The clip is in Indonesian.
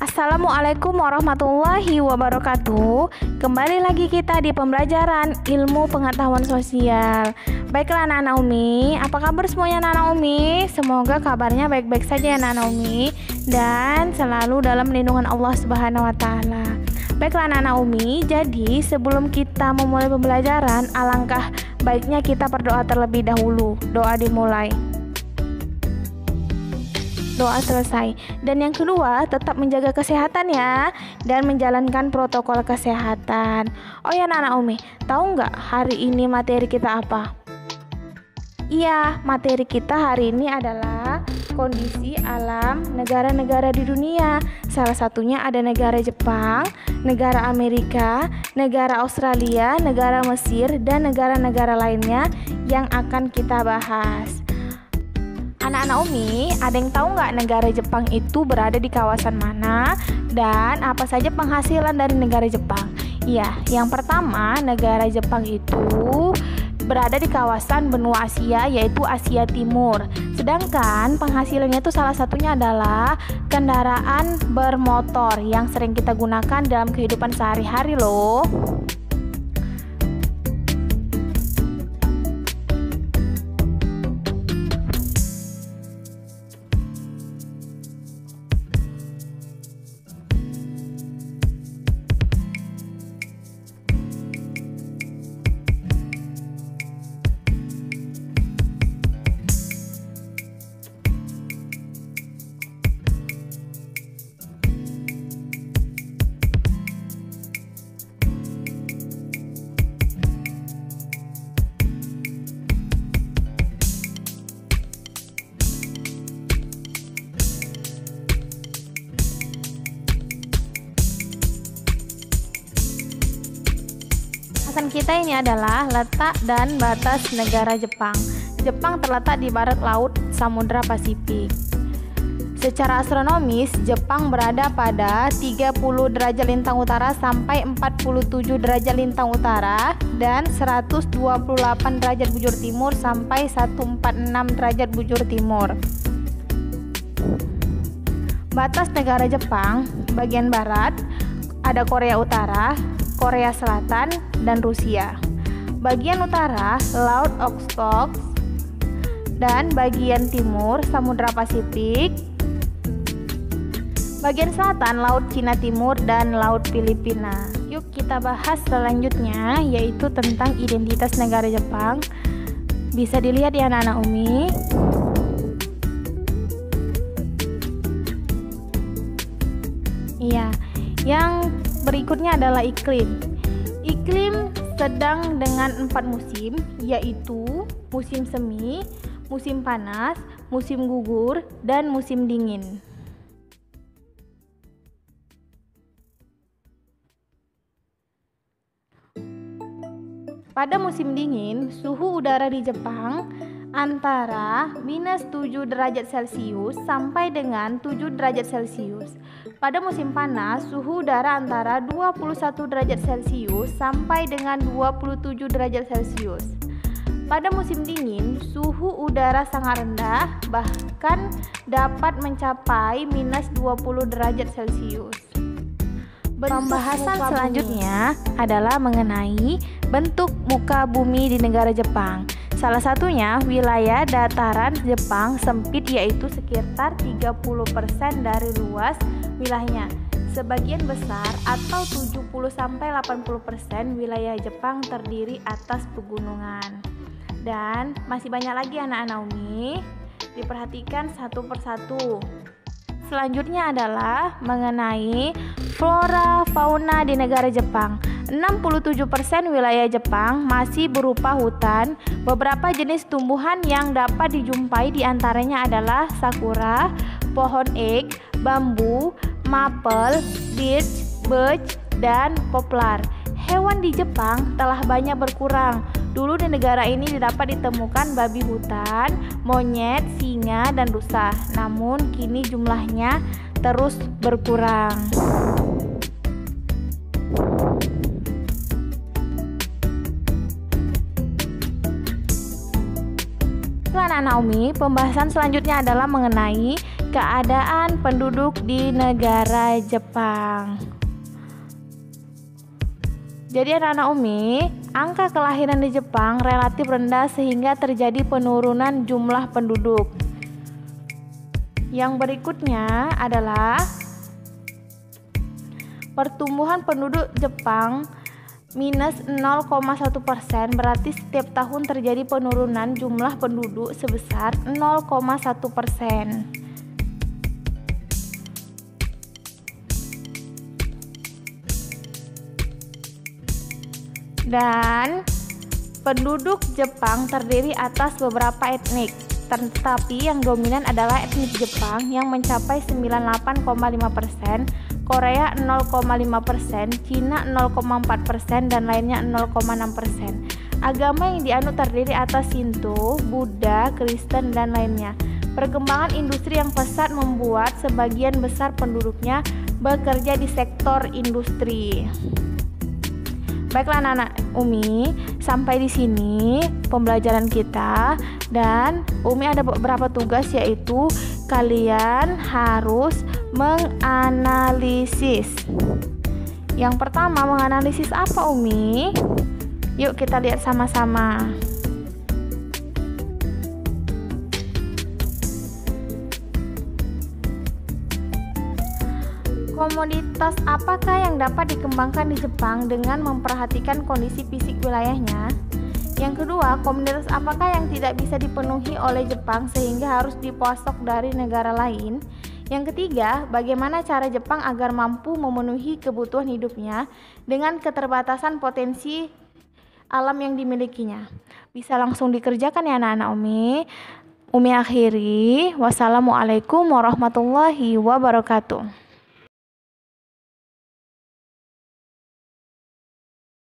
Assalamualaikum warahmatullahi wabarakatuh. Kembali lagi kita di pembelajaran ilmu pengetahuan sosial. Baiklah anak-anak Umi, apa kabar semuanya anak-anak Umi? Semoga kabarnya baik-baik saja ya anak-anak Umi, dan selalu dalam lindungan Allah Subhanahu wa Ta'ala. Baiklah anak-anak Umi, jadi sebelum kita memulai pembelajaran, alangkah baiknya kita berdoa terlebih dahulu. Doa dimulai, doa selesai. Dan yang kedua, tetap menjaga kesehatan ya, dan menjalankan protokol kesehatan. Oh ya anak-anak Umi, tahu nggak hari ini materi kita apa? Iya, materi kita hari ini adalah kondisi alam negara-negara di dunia. Salah satunya ada negara Jepang, negara Amerika, negara Australia, negara Mesir, dan negara-negara lainnya yang akan kita bahas. Anak-anak Umi, ada yang tahu nggak negara Jepang itu berada di kawasan mana dan apa saja penghasilan dari negara Jepang? Iya, yang pertama negara Jepang itu berada di kawasan benua Asia, yaitu Asia Timur. Sedangkan penghasilannya itu salah satunya adalah kendaraan bermotor yang sering kita gunakan dalam kehidupan sehari-hari loh. Bahasan kita ini adalah letak dan batas negara Jepang. Jepang terletak di barat laut Samudra Pasifik. Secara astronomis, Jepang berada pada 30 derajat lintang utara sampai 47 derajat lintang utara dan 128 derajat bujur timur sampai 146 derajat bujur timur. Batas negara Jepang bagian barat ada Korea Utara, Korea Selatan, dan Rusia. Bagian utara Laut Okhotsk dan bagian timur Samudra Pasifik. Bagian selatan Laut Cina Timur dan Laut Filipina. Yuk kita bahas selanjutnya, yaitu tentang identitas negara Jepang. Bisa dilihat ya anak-anak Umi. Iya, yang berikutnya adalah iklim. Iklim sedang dengan 4 musim, yaitu musim semi, musim panas, musim gugur, dan musim dingin. Pada musim dingin, suhu udara di Jepang antara -7 derajat Celcius sampai dengan 7 derajat Celcius. Pada musim panas, suhu udara antara 21 derajat Celcius sampai dengan 27 derajat Celcius. Pada musim dingin, suhu udara sangat rendah, bahkan dapat mencapai -20 derajat Celcius. Pembahasan selanjutnya adalah mengenai bentuk muka bumi di negara Jepang. Salah satunya wilayah dataran Jepang sempit, yaitu sekitar 30% dari luas wilayahnya. Sebagian besar atau 70-80% wilayah Jepang terdiri atas pegunungan. Dan masih banyak lagi anak-anak Umi, diperhatikan satu persatu. Selanjutnya adalah mengenai flora fauna di negara Jepang. 67% wilayah Jepang masih berupa hutan. Beberapa jenis tumbuhan yang dapat dijumpai diantaranya adalah sakura, pohon ek, bambu, maple, birch, dan poplar. Hewan di Jepang telah banyak berkurang. Dulu di negara ini dapat ditemukan babi hutan, monyet, singa, dan rusa. Namun kini jumlahnya terus berkurang. Anak-anak Umi, pembahasan selanjutnya adalah mengenai Keadaan penduduk di negara Jepang. Jadi anak-anak Umi, angka kelahiran di Jepang relatif rendah sehingga terjadi penurunan jumlah penduduk. Yang berikutnya adalah pertumbuhan penduduk Jepang minus 0,1%, berarti setiap tahun terjadi penurunan jumlah penduduk sebesar 0,1%. Dan penduduk Jepang terdiri atas beberapa etnik, tetapi yang dominan adalah etnik Jepang yang mencapai 98,5%, Korea 0,5%, Cina 0,4%, dan lainnya 0,6%. Agama yang dianut terdiri atas Shinto, Buddha, Kristen, dan lainnya. Perkembangan industri yang pesat membuat sebagian besar penduduknya bekerja di sektor industri. Baiklah anak-anak Umi, sampai di sini pembelajaran kita, dan Umi ada beberapa tugas, yaitu kalian harus menganalisis. Yang pertama, menganalisis apa Umi? Yuk kita lihat sama-sama. Komoditas apakah yang dapat dikembangkan di Jepang dengan memperhatikan kondisi fisik wilayahnya? Yang kedua, komoditas apakah yang tidak bisa dipenuhi oleh Jepang sehingga harus dipasok dari negara lain? Yang ketiga, bagaimana cara Jepang agar mampu memenuhi kebutuhan hidupnya dengan keterbatasan potensi alam yang dimilikinya? Bisa langsung dikerjakan ya anak-anak Umi. Umi akhiri, wassalamualaikum warahmatullahi wabarakatuh.